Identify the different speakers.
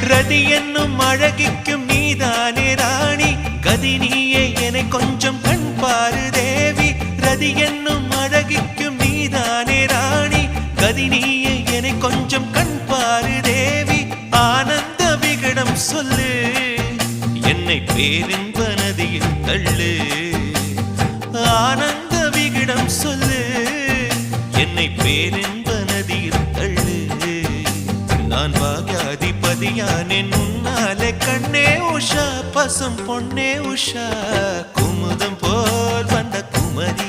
Speaker 1: ரதி என்னும் அழகிக்கும் நீதானே ராணி கதி நீயே என்னை கொஞ்சம் கண் பாரு தேவி ரதி என்னும் அழகிக்கும் நீதானே ராணி கதி நீயே என்னை கொஞ்சம் கண் பாரு தேவி ஆனந்த விகடம் சொல்லு என்னை பேரின்ப நதியில் தள்ளு ஆனந்த விகடம் சொல்லு என்னை பேரின்ப நதியில் தள்ளு நான் பாக்யாதிபதியானே உன்னாலே கண்ணே உஷா பசும் பொன்னே உஷா குமுதம் போல் வந்த குமரி